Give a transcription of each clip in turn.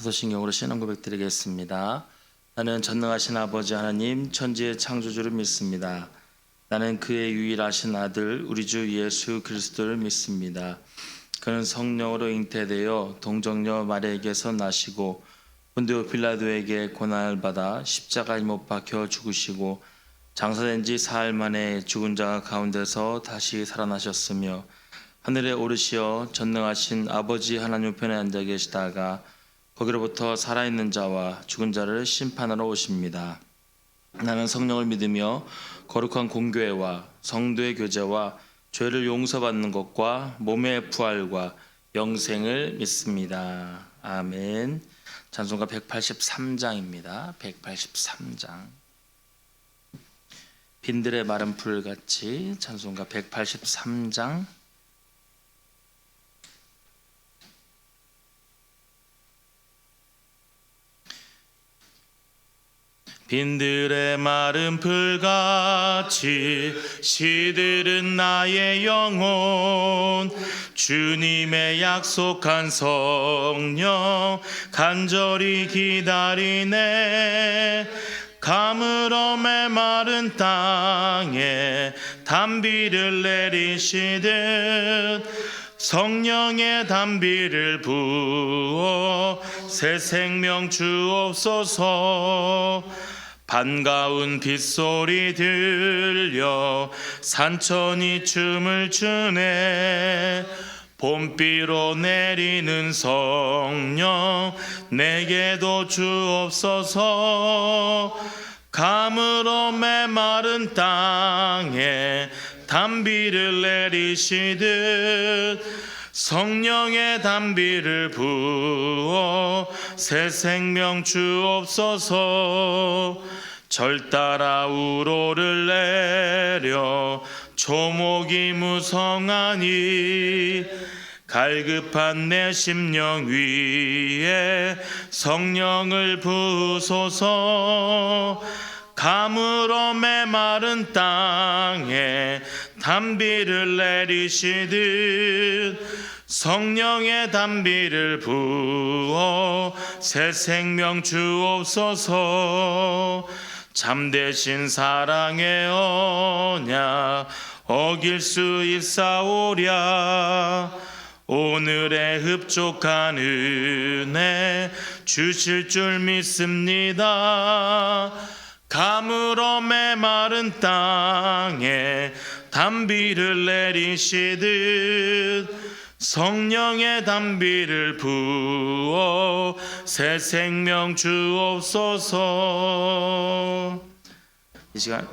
사도신경으로 신앙 고백드리겠습니다. 나는 전능하신 아버지 하나님 천지의 창조주를 믿습니다. 나는 그의 유일하신 아들 우리 주 예수 그리스도를 믿습니다. 그는 성령으로 잉태되어 동정녀 마리아에게서 나시고 본디오 빌라도에게 고난을 받아 십자가에 못 박혀 죽으시고 장사된 지 사흘 만에 죽은 자 가운데서 다시 살아나셨으며 하늘에 오르시어 전능하신 아버지 하나님 우편에 앉아 계시다가 거기로부터 살아있는 자와 죽은 자를 심판하러 오십니다. 나는 성령을 믿으며 거룩한 공교회와 성도의 교제와 죄를 용서받는 것과 몸의 부활과 영생을 믿습니다. 아멘. 찬송가 183장입니다. 183장. 빈들의 마른 풀같이 찬송가 183장. 빈들의 마른 풀같이 시들은 나의 영혼 주님의 약속한 성령 간절히 기다리네. 가물어 메마른 땅에 단비를 내리시듯 성령의 단비를 부어 새 생명 주옵소서. 반가운 빗소리 들려 산천이 춤을 추네. 봄비로 내리는 성령 내게도 주옵소서. 가물어 메마른 땅에 단비를 내리시듯 성령의 단비를 부어 새 생명 주옵소서. 절 따라 우로를 내려 초목이 무성하니 갈급한 내 심령 위에 성령을 부으소서. 가물어 메마른 땅에 단비를 내리시듯 성령의 단비를 부어 새 생명 주옵소서. 참되신 사랑의 언약 어길 수 있사오랴. 오늘의 흡족한 은혜 주실 줄 믿습니다. 가물어 메마른 땅에 단비를 내리시듯 성령의 단비를 부어 새 생명 주옵소서. 이 시간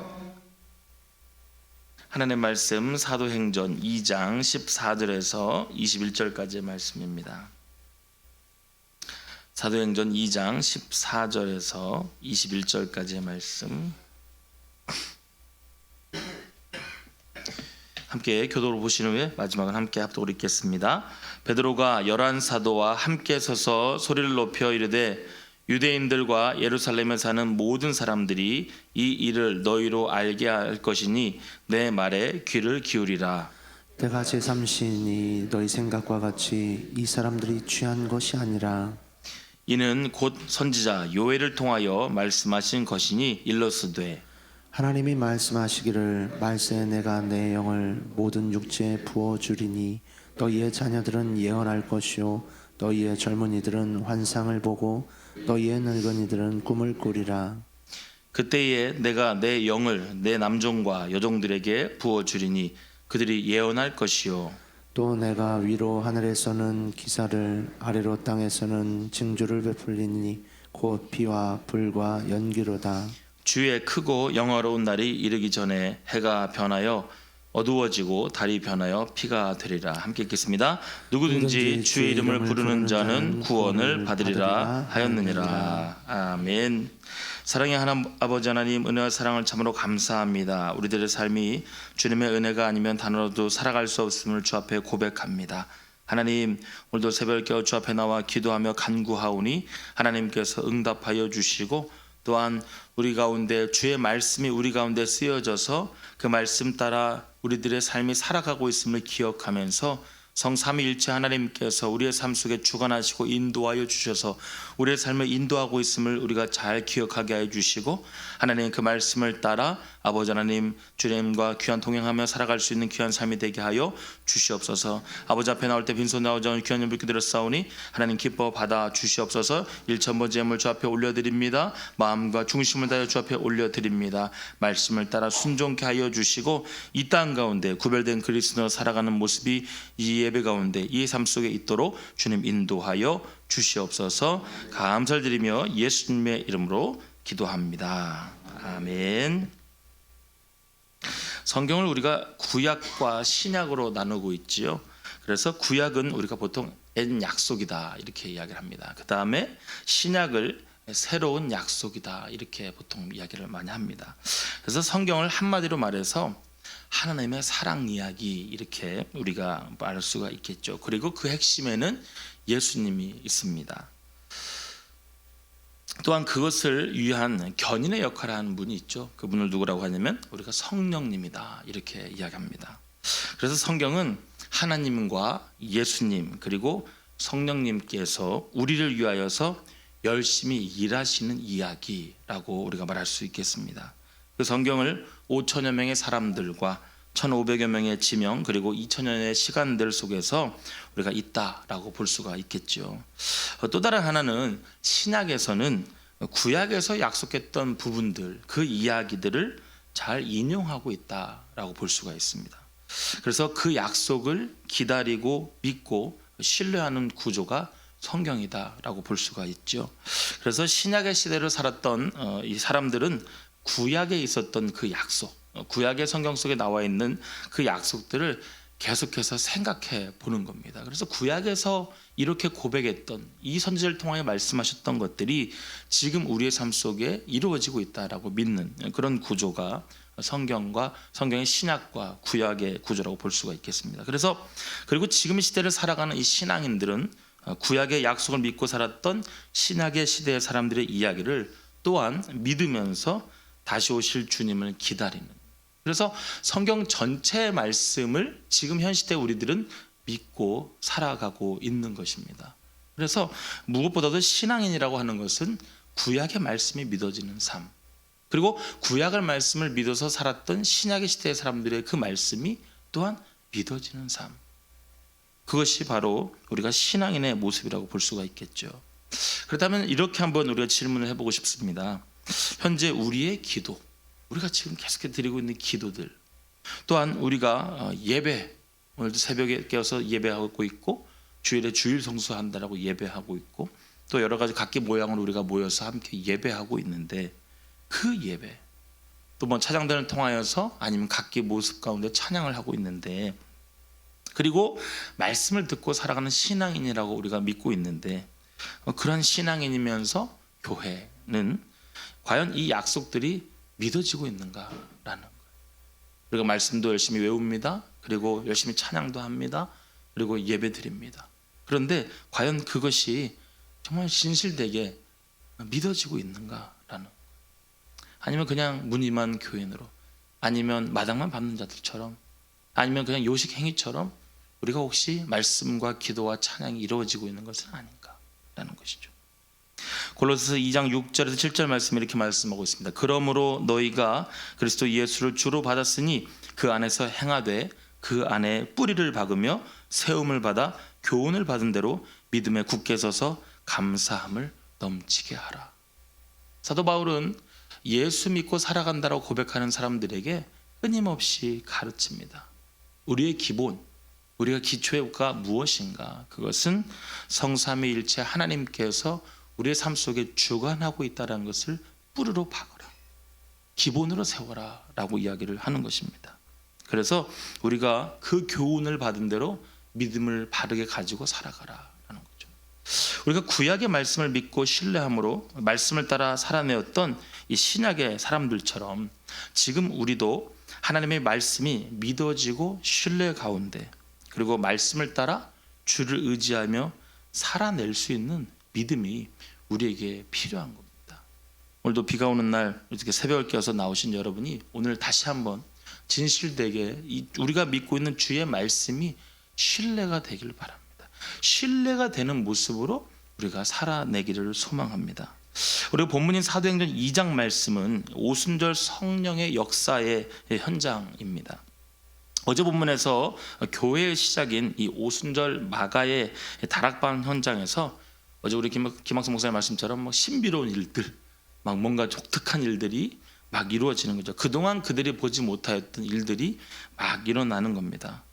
하나님의 말씀 사도행전 2장 14절에서 21절까지의 말씀입니다. 사도행전 2장 14절에서 21절까지의 말씀 함께 교독을 보신 후에 마지막은 함께 합독을 읽겠습니다. 베드로가 11사도와 함께 서서 소리를 높여 이르되 유대인들과 예루살렘에 사는 모든 사람들이 이 일을 너희로 알게 할 것이니 내 말에 귀를 기울이라. 때가 제3시니 너희 생각과 같이 이 사람들이 취한 것이 아니라 이는 곧 선지자 요엘을 통하여 말씀하신 것이니 일러스되 하나님이 말씀하시기를 말세에 내가 내 영을 모든 육체에 부어주리니 너희의 자녀들은 예언할 것이요 너희의 젊은이들은 환상을 보고 너희의 늙은이들은 꿈을 꾸리라. 그때에 내가 내 영을 내 남종과 여종들에게 부어주리니 그들이 예언할 것이요 또 내가 위로 하늘에서는 기사를 아래로 땅에서는 징조를 베풀리니 곧 비와 불과 연기로다. 주의 크고 영화로운 날이 이르기 전에 해가 변하여 어두워지고 달이 변하여 피가 되리라. 함께 읽겠습니다. 누구든지 주의 이름을 부르는 자는 구원을 받으리라 하였느니라. 아멘. 사랑의 하나님 아버지 하나님, 은혜와 사랑을 참으로 감사합니다. 우리들의 삶이 주님의 은혜가 아니면 단어로도 살아갈 수 없음을 주 앞에 고백합니다. 하나님, 오늘도 새벽 깨어 주 앞에 나와 기도하며 간구하오니 하나님께서 응답하여 주시고 또한 우리 가운데 주의 말씀이 우리 가운데 쓰여져서 그 말씀 따라 우리들의 삶이 살아가고 있음을 기억하면서 성삼위일체 하나님께서 우리의 삶 속에 주관하시고 인도하여 주셔서 우리의 삶을 인도하고 있음을 우리가 잘 기억하게 해 주시고, 하나님 그 말씀을 따라 아버지 하나님 주님과 귀한 동행하며 살아갈 수 있는 귀한 삶이 되게 하여 주시옵소서. 아버지 앞에 나올 때 빈손 나오지 않은 귀한 연불 기드렸사오니 하나님 기뻐 받아 주시옵소서. 일천번 제물 주 앞에 올려드립니다. 마음과 중심을 다하여 주 앞에 올려드립니다. 말씀을 따라 순종케 하여 주시고, 이 땅 가운데 구별된 그리스도로 살아가는 모습이 이 예배 가운데 이 삶 속에 있도록 주님 인도하여 주시옵소서. 감사를 드리며 예수님의 이름으로 기도합니다. 아멘. 성경을 우리가 구약과 신약으로 나누고 있지요. 그래서 구약은 우리가 보통 옛 약속이다 이렇게 이야기를 합니다. 그 다음에 신약을 새로운 약속이다 이렇게 보통 이야기를 많이 합니다. 그래서 성경을 한마디로 말해서 하나님의 사랑 이야기 이렇게 우리가 말할 수가 있겠죠. 그리고 그 핵심에는 예수님이 있습니다. 또한 그것을 위한 견인의 역할을 하는 분이 있죠. 그분을 누구라고 하냐면 우리가 성령님이다 이렇게 이야기합니다. 그래서 성경은 하나님과 예수님 그리고 성령님께서 우리를 위하여서 열심히 일하시는 이야기라고 우리가 말할 수 있겠습니다. 그 성경을 5천여 명의 사람들과 1,500여 명의 지명 그리고 2,000년의 시간들 속에서 우리가 있다라고 볼 수가 있겠죠. 또 다른 하나는 신약에서는 구약에서 약속했던 부분들 그 이야기들을 잘 인용하고 있다라고 볼 수가 있습니다. 그래서 그 약속을 기다리고 믿고 신뢰하는 구조가 성경이다라고 볼 수가 있죠. 그래서 신약의 시대를 살았던 이 사람들은 구약에 있었던 그 약속, 구약의 성경 속에 나와 있는 그 약속들을 계속해서 생각해 보는 겁니다. 그래서 구약에서 이렇게 고백했던 이 선지자를 통하여 말씀하셨던 것들이 지금 우리의 삶 속에 이루어지고 있다라고 믿는 그런 구조가 성경과 성경의 신약과 구약의 구조라고 볼 수가 있겠습니다. 그래서 그리고 지금 이 시대를 살아가는 이 신앙인들은 구약의 약속을 믿고 살았던 신약의 시대의 사람들의 이야기를 또한 믿으면서 다시 오실 주님을 기다리는, 그래서 성경 전체의 말씀을 지금 현 시대 우리들은 믿고 살아가고 있는 것입니다. 그래서 무엇보다도 신앙인이라고 하는 것은 구약의 말씀이 믿어지는 삶, 그리고 구약의 말씀을 믿어서 살았던 신약의 시대의 사람들의 그 말씀이 또한 믿어지는 삶, 그것이 바로 우리가 신앙인의 모습이라고 볼 수가 있겠죠. 그렇다면 이렇게 한번 우리가 질문을 해보고 싶습니다. 현재 우리의 기도, 우리가 지금 계속해서 드리고 있는 기도들, 또한 우리가 예배, 오늘도 새벽에 깨어서 예배하고 있고 주일에 주일 성수한다라고 예배하고 있고 또 여러 가지 각기 모양으로 우리가 모여서 함께 예배하고 있는데, 그 예배 또 뭐 찬양단을 통하여서 아니면 각기 모습 가운데 찬양을 하고 있는데, 그리고 말씀을 듣고 살아가는 신앙인이라고 우리가 믿고 있는데, 그런 신앙인이면서 교회는 과연 이 약속들이 믿어지고 있는가라는 거예요. 우리가 말씀도 열심히 외웁니다. 그리고 열심히 찬양도 합니다. 그리고 예배 드립니다. 그런데 과연 그것이 정말 진실되게 믿어지고 있는가라는 거예요. 아니면 그냥 무늬만 교인으로, 아니면 마당만 밟는 자들처럼, 아니면 그냥 요식 행위처럼 우리가 혹시 말씀과 기도와 찬양이 이루어지고 있는 것은 아닌가라는 것이죠. 골로새서 2장 6절에서 7절 말씀이 이렇게 말씀하고 있습니다. 그러므로 너희가 그리스도 예수를 주로 받았으니 그 안에서 행하되 그 안에 뿌리를 박으며 세움을 받아 교훈을 받은 대로 믿음에 굳게 서서 감사함을 넘치게 하라. 사도 바울은 예수 믿고 살아간다라고 고백하는 사람들에게 끊임없이 가르칩니다. 우리의 기본, 우리가 기초가 무엇인가? 그것은 성삼위일체 하나님께서 우리의 삶 속에 주관하고 있다는 것을 뿌리로 박아라, 기본으로 세워라 라고 이야기를 하는 것입니다. 그래서 우리가 그 교훈을 받은 대로 믿음을 바르게 가지고 살아가라 라는 거죠. 우리가 구약의 말씀을 믿고 신뢰함으로 말씀을 따라 살아내었던 이 신약의 사람들처럼 지금 우리도 하나님의 말씀이 믿어지고 신뢰 가운데, 그리고 말씀을 따라 주를 의지하며 살아낼 수 있는 믿음이 우리에게 필요한 겁니다. 오늘도 비가 오는 날 이렇게 새벽을 깨어서 나오신 여러분이 오늘 다시 한번 진실되게 우리가 믿고 있는 주의 말씀이 신뢰가 되길 바랍니다. 신뢰가 되는 모습으로 우리가 살아내기를 소망합니다. 우리 본문인 사도행전 2장 말씀은 오순절 성령의 역사의 현장입니다. 어제 본문에서 교회의 시작인 이 오순절 마가의 다락방 현장에서 어제 우리 김학성 목사님 말씀처럼 신비로운 일들, 뭔가 독특한 일들이 막 이루어지는 거죠. 그동안 그들이 보지 못하였던 일들이 막 일어나는 겁니다.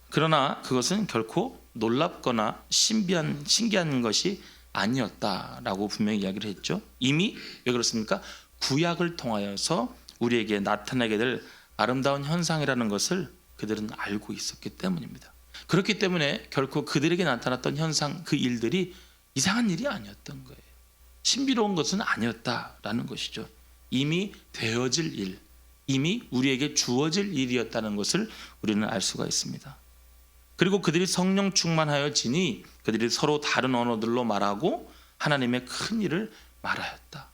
그러나 그것은 결코 놀랍거나 신기한 것이 아니었다라고 분명히 이야기를 했죠. 이미 왜 그렇습니까? 구약을 통하여서 우리에게 나타나게 될 아름다운 현상이라는 것을 그들은 알고 있었기 때문입니다. 그렇기 때문에 결코 그들에게 나타났던 현상, 그 일들이 이상한 일이 아니었던 거예요. 신비로운 것은 아니었다라는 것이죠. 이미 되어질 일, 이미 우리에게 주어질 일이었다는 것을 우리는 알 수가 있습니다. 그리고 그들이 성령 충만하여지니 그들이 서로 다른 언어들로 말하고 하나님의 큰 일을 말하였다.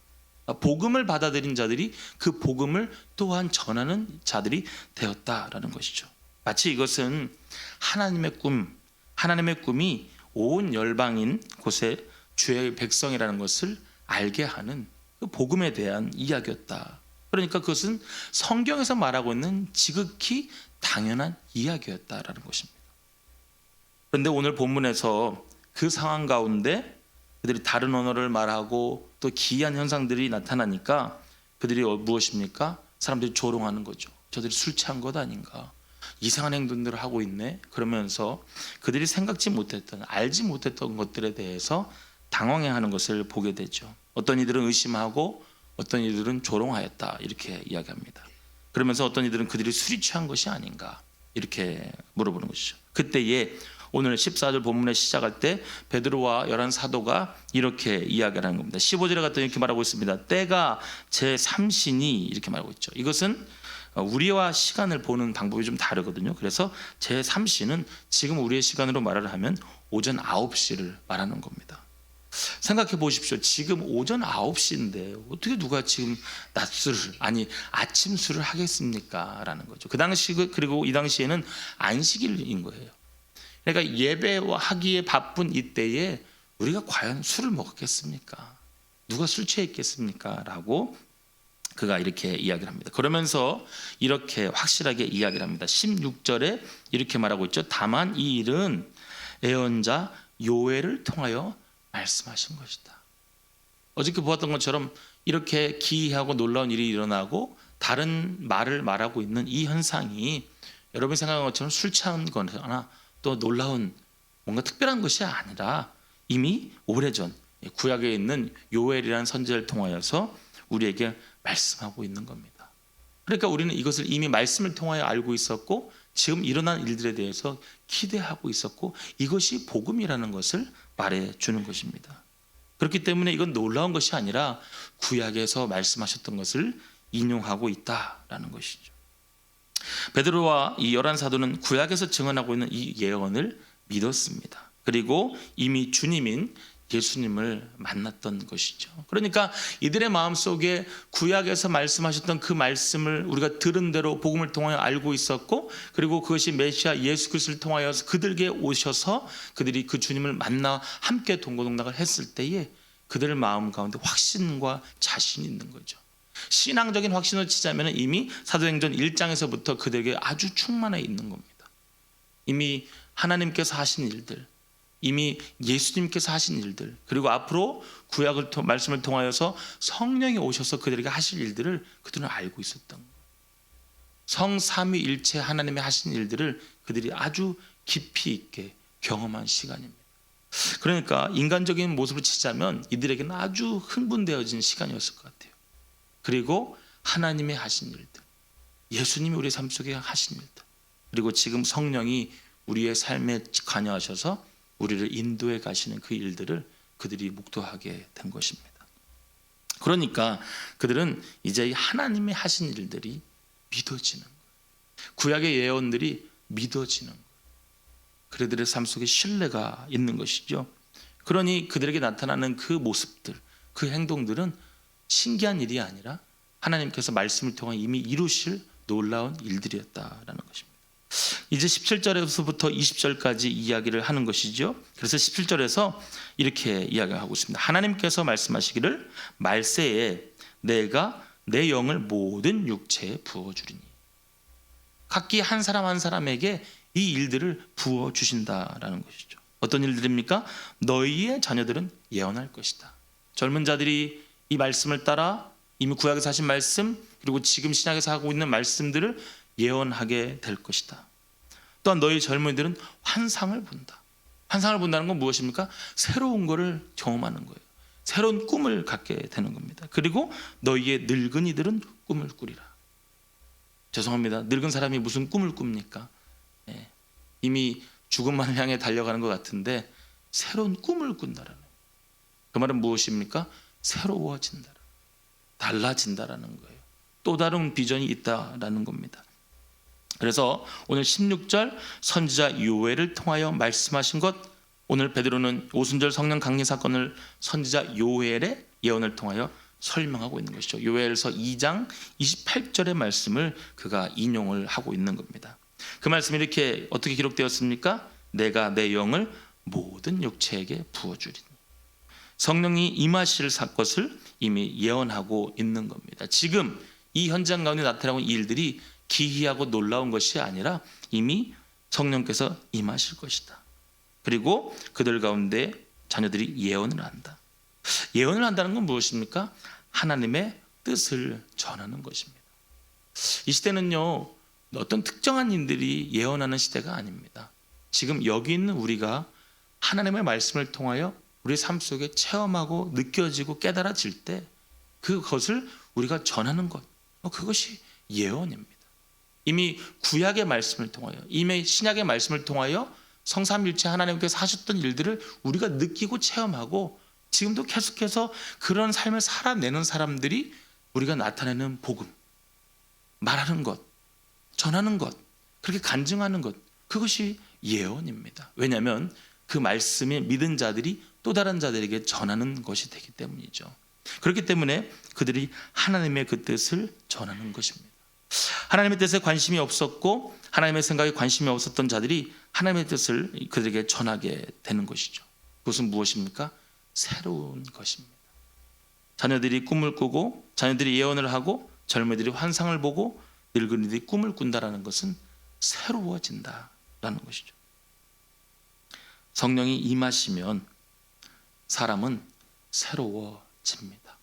복음을 받아들인 자들이 그 복음을 또한 전하는 자들이 되었다라는 것이죠. 마치 이것은 하나님의 꿈이 온 열방인 곳에 주의 백성이라는 것을 알게 하는 그 복음에 대한 이야기였다. 그러니까 그것은 성경에서 말하고 있는 지극히 당연한 이야기였다라는 것입니다. 그런데 오늘 본문에서 그 상황 가운데 그들이 다른 언어를 말하고 또 기이한 현상들이 나타나니까 그들이 무엇입니까? 사람들이 조롱하는 거죠. 저들이 술 취한 것 아닌가? 이상한 행동들을 하고 있네. 그러면서 그들이 생각지 못했던, 알지 못했던 것들에 대해서 당황해하는 것을 보게 되죠. 어떤 이들은 의심하고 어떤 이들은 조롱하였다 이렇게 이야기합니다. 그러면서 어떤 이들은 그들이 술이 취한 것이 아닌가 이렇게 물어보는 것이죠. 그때에 오늘 14절 본문에 시작할 때 베드로와 11 사도가 이렇게 이야기를 하는 겁니다. 15절에 갔더니 이렇게 말하고 있습니다. 때가 제3시니 이렇게 말하고 있죠. 이것은 우리와 시간을 보는 방법이 좀 다르거든요. 그래서 제3시는 지금 우리의 시간으로 말을 하면 오전 9시를 말하는 겁니다. 생각해 보십시오. 지금 오전 9시인데 어떻게 누가 지금 낮술을 아침 술을 하겠습니까? 라는 거죠. 그 당시 그리고 이 당시에는 안식일인 거예요. 그러니까 예배하기에 바쁜 이때에 우리가 과연 술을 먹었겠습니까? 누가 술 취했겠습니까? 라고 그가 이렇게 이야기를 합니다. 그러면서 이렇게 확실하게 이야기를 합니다. 16절에 이렇게 말하고 있죠. 다만 이 일은 예언자 요엘을 통하여 말씀하신 것이다. 어저께 보았던 것처럼 이렇게 기이하고 놀라운 일이 일어나고 다른 말을 말하고 있는 이 현상이 여러분이 생각한 것처럼 술 취한 거나 또 놀라운 뭔가 특별한 것이 아니라 이미 오래전 구약에 있는 요엘이라는 선지자를 통하여서 우리에게 말씀하고 있는 겁니다. 그러니까 우리는 이것을 이미 말씀을 통하여 알고 있었고 지금 일어난 일들에 대해서 기대하고 있었고 이것이 복음이라는 것을 말해주는 것입니다. 그렇기 때문에 이건 놀라운 것이 아니라 구약에서 말씀하셨던 것을 인용하고 있다라는 것이죠. 베드로와 이 11 사도는 구약에서 증언하고 있는 이 예언을 믿었습니다. 그리고 이미 주님인 예수님을 만났던 것이죠. 그러니까 이들의 마음속에 구약에서 말씀하셨던 그 말씀을 우리가 들은 대로 복음을 통하여 알고 있었고 그리고 그것이 메시아 예수 그리스도를 통하여서 그들에게 오셔서 그들이 그 주님을 만나 함께 동고동락을 했을 때에 그들의 마음 가운데 확신과 자신이 있는 거죠. 신앙적인 확신을 치자면 이미 사도행전 1장에서부터 그들에게 아주 충만해 있는 겁니다. 이미 하나님께서 하신 일들, 이미 예수님께서 하신 일들, 그리고 앞으로 구약을 말씀을 통하여서 성령이 오셔서 그들에게 하실 일들을 그들은 알고 있었던 거예요. 성삼위일체 하나님의 하신 일들을 그들이 아주 깊이 있게 경험한 시간입니다. 그러니까 인간적인 모습을 치자면 이들에게는 아주 흥분되어진 시간이었을 것 같아요. 그리고 하나님의 하신 일들, 예수님이 우리의 삶 속에 하신 일들, 그리고 지금 성령이 우리의 삶에 관여하셔서 우리를 인도해 가시는 그 일들을 그들이 묵도하게 된 것입니다. 그러니까 그들은 이제 하나님의 하신 일들이 믿어지는 거예요. 구약의 예언들이 믿어지는 거예요. 그들의 삶 속에 신뢰가 있는 것이죠. 그러니 그들에게 나타나는 그 모습들, 그 행동들은 신기한 일이 아니라 하나님께서 말씀을 통해 이미 이루실 놀라운 일들이었다라는 것입니다. 이제 17절에서부터 20절까지 이야기를 하는 것이죠. 그래서 17절에서 이렇게 이야기하고 있습니다. 하나님께서 말씀하시기를 말세에 내가 내 영을 모든 육체에 부어주리니. 각기 한 사람 한 사람에게 이 일들을 부어주신다라는 것이죠. 어떤 일들입니까? 너희의 자녀들은 예언할 것이다. 젊은 자들이 이 말씀을 따라 이미 구약에서 하신 말씀 그리고 지금 신약에서 하고 있는 말씀들을 예언하게 될 것이다. 또한 너희 젊은이들은 환상을 본다. 환상을 본다는 건 무엇입니까? 새로운 것을 경험하는 거예요. 새로운 꿈을 갖게 되는 겁니다. 그리고 너희의 늙은이들은 꿈을 꾸리라. 죄송합니다. 늙은 사람이 무슨 꿈을 꿉니까? 이미 죽음만을 향해 달려가는 것 같은데 새로운 꿈을 꾼다라는 그 말은 무엇입니까? 새로워진다. 달라진다라는 거예요. 또 다른 비전이 있다라는 겁니다. 그래서 오늘 16절 선지자 요엘을 통하여 말씀하신 것, 오늘 베드로는 오순절 성령 강림 사건을 선지자 요엘의 예언을 통하여 설명하고 있는 것이죠. 요엘서 2장 28절의 말씀을 그가 인용을 하고 있는 겁니다. 그 말씀이 이렇게 어떻게 기록되었습니까? 내가 내 영을 모든 육체에게 부어주리니. 성령이 임하실 것을 이미 예언하고 있는 겁니다. 지금 이 현장 가운데 나타나고 있는 일들이 기이하고 놀라운 것이 아니라 이미 성령께서 임하실 것이다. 그리고 그들 가운데 자녀들이 예언을 한다. 예언을 한다는 건 무엇입니까? 하나님의 뜻을 전하는 것입니다. 이 시대는요, 어떤 특정한 인들이 예언하는 시대가 아닙니다. 지금 여기 있는 우리가 하나님의 말씀을 통하여 우리 삶 속에 체험하고 느껴지고 깨달아질 때 그것을 우리가 전하는 것, 그것이 예언입니다. 이미 구약의 말씀을 통하여, 이미 신약의 말씀을 통하여 성삼일체 하나님께서 하셨던 일들을 우리가 느끼고 체험하고 지금도 계속해서 그런 삶을 살아내는 사람들이 우리가 나타내는 복음, 말하는 것, 전하는 것, 그렇게 간증하는 것, 그것이 예언입니다. 왜냐하면 그 말씀에 믿은 자들이 또 다른 자들에게 전하는 것이 되기 때문이죠. 그렇기 때문에 그들이 하나님의 그 뜻을 전하는 것입니다. 하나님의 뜻에 관심이 없었고 하나님의 생각에 관심이 없었던 자들이 하나님의 뜻을 그들에게 전하게 되는 것이죠. 그것은 무엇입니까? 새로운 것입니다. 자녀들이 꿈을 꾸고 자녀들이 예언을 하고 젊은이들이 환상을 보고 늙은이들이 꿈을 꾼다라는 것은 새로워진다라는 것이죠. 성령이 임하시면 사람은 새로워집니다.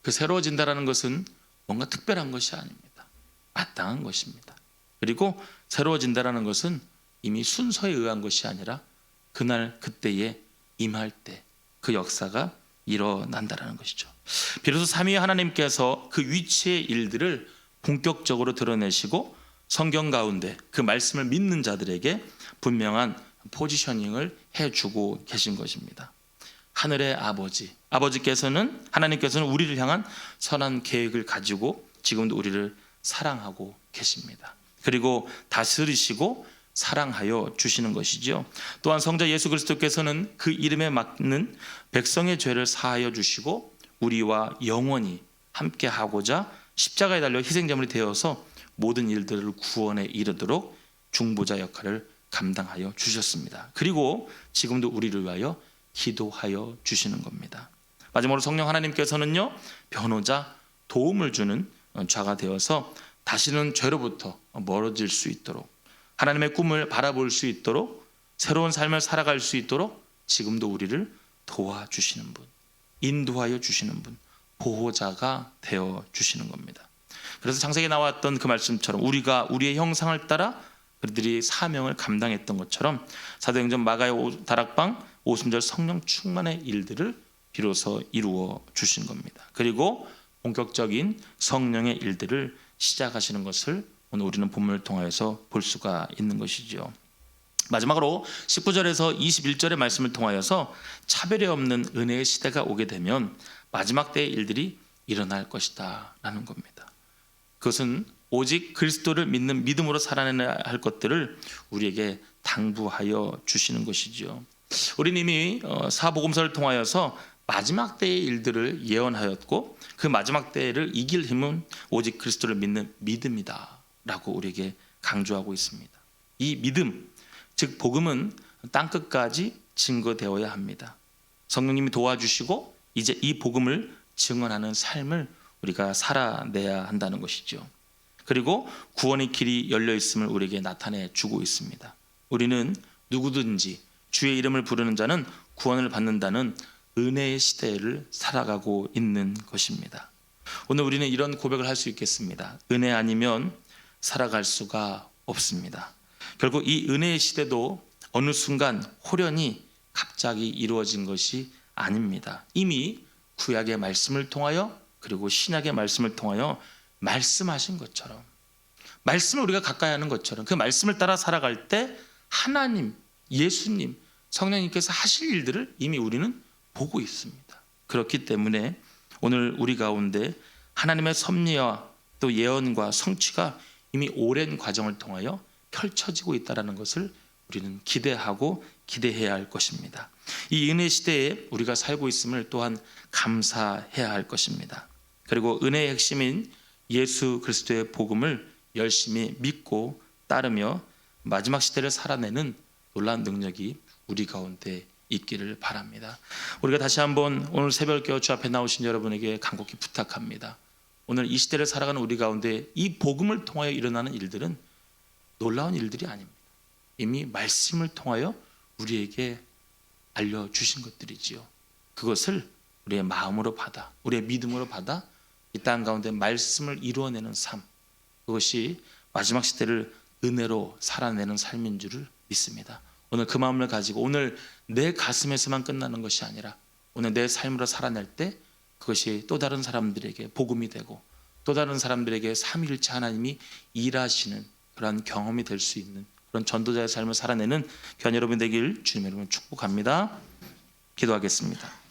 그 새로워진다라는 것은 뭔가 특별한 것이 아닙니다. 마땅한 것입니다. 그리고 새로워진다라는 것은 이미 순서에 의한 것이 아니라 그날 그때에 임할 때 그 역사가 일어난다라는 것이죠. 비로소 삼위의 하나님께서 그 위치의 일들을 본격적으로 드러내시고 성경 가운데 그 말씀을 믿는 자들에게 분명한 포지셔닝을 해주고 계신 것입니다. 하늘의 아버지께서는 하나님께서는 우리를 향한 선한 계획을 가지고 지금도 우리를 사랑하고 계십니다. 그리고 다스리시고 사랑하여 주시는 것이죠. 또한 성자 예수 그리스도께서는 그 이름에 맞는 백성의 죄를 사하여 주시고 우리와 영원히 함께하고자 십자가에 달려 희생제물이 되어서 모든 일들을 구원에 이르도록 중보자 역할을 감당하여 주셨습니다. 그리고 지금도 우리를 위하여 기도하여 주시는 겁니다. 마지막으로 성령 하나님께서는요, 변호자, 도움을 주는 자가 되어서 다시는 죄로부터 멀어질 수 있도록, 하나님의 꿈을 바라볼 수 있도록, 새로운 삶을 살아갈 수 있도록 지금도 우리를 도와주시는 분, 인도하여 주시는 분, 보호자가 되어 주시는 겁니다. 그래서 창세기에 나왔던 그 말씀처럼 우리가 우리의 형상을 따라 그들이 사명을 감당했던 것처럼 사도행전 마가의 다락방 오순절 성령 충만의 일들을 비로소 이루어 주신 겁니다. 그리고 본격적인 성령의 일들을 시작하시는 것을 오늘 우리는 본문을 통하여서 볼 수가 있는 것이죠. 마지막으로 19절에서 21절의 말씀을 통하여서 차별이 없는 은혜의 시대가 오게 되면 마지막 때의 일들이 일어날 것이다 라는 겁니다. 그것은 오직 그리스도를 믿는 믿음으로 살아내야 할 것들을 우리에게 당부하여 주시는 것이죠. 우리는 이미 사복음서를 통하여서 마지막 때의 일들을 예언하였고 그 마지막 때를 이길 힘은 오직 그리스도를 믿는 믿음이다 라고 우리에게 강조하고 있습니다. 이 믿음, 즉 복음은 땅끝까지 증거되어야 합니다. 성령님이 도와주시고 이제 이 복음을 증언하는 삶을 우리가 살아내야 한다는 것이죠. 그리고 구원의 길이 열려 있음을 우리에게 나타내 주고 있습니다. 우리는 누구든지 주의 이름을 부르는 자는 구원을 받는다는 은혜의 시대를 살아가고 있는 것입니다. 오늘 우리는 이런 고백을 할 수 있겠습니다. 은혜 아니면 살아갈 수가 없습니다. 결국 이 은혜의 시대도 어느 순간 호련히 갑자기 이루어진 것이 아닙니다. 이미 구약의 말씀을 통하여 그리고 신약의 말씀을 통하여 말씀하신 것처럼, 말씀을 우리가 가까이 하는 것처럼 그 말씀을 따라 살아갈 때 하나님, 예수님, 성령님께서 하실 일들을 이미 우리는 보고 있습니다. 그렇기 때문에 오늘 우리 가운데 하나님의 섭리와 또 예언과 성취가 이미 오랜 과정을 통하여 펼쳐지고 있다는 것을 우리는 기대하고 기대해야 할 것입니다. 이 은혜 시대에 우리가 살고 있음을 또한 감사해야 할 것입니다. 그리고 은혜의 핵심인 예수 그리스도의 복음을 열심히 믿고 따르며 마지막 시대를 살아내는 놀라운 능력이 우리 가운데 있기를 바랍니다. 우리가 다시 한번 오늘 새벽에 주 앞에 나오신 여러분에게 간곡히 부탁합니다. 오늘 이 시대를 살아가는 우리 가운데 이 복음을 통하여 일어나는 일들은 놀라운 일들이 아닙니다. 이미 말씀을 통하여 우리에게 알려주신 것들이지요. 그것을 우리의 마음으로 받아, 우리의 믿음으로 받아 이 땅 가운데 말씀을 이루어내는 삶, 그것이 마지막 시대를 은혜로 살아내는 삶인 줄을 믿습니다. 오늘 그 마음을 가지고 오늘 내 가슴에서만 끝나는 것이 아니라 오늘 내 삶으로 살아낼 때 그것이 또 다른 사람들에게 복음이 되고 또 다른 사람들에게 삼위일체 하나님이 일하시는 그런 경험이 될 수 있는 그런 전도자의 삶을 살아내는 귀한 여러분 되길 주님의 이름으로 축복합니다. 기도하겠습니다.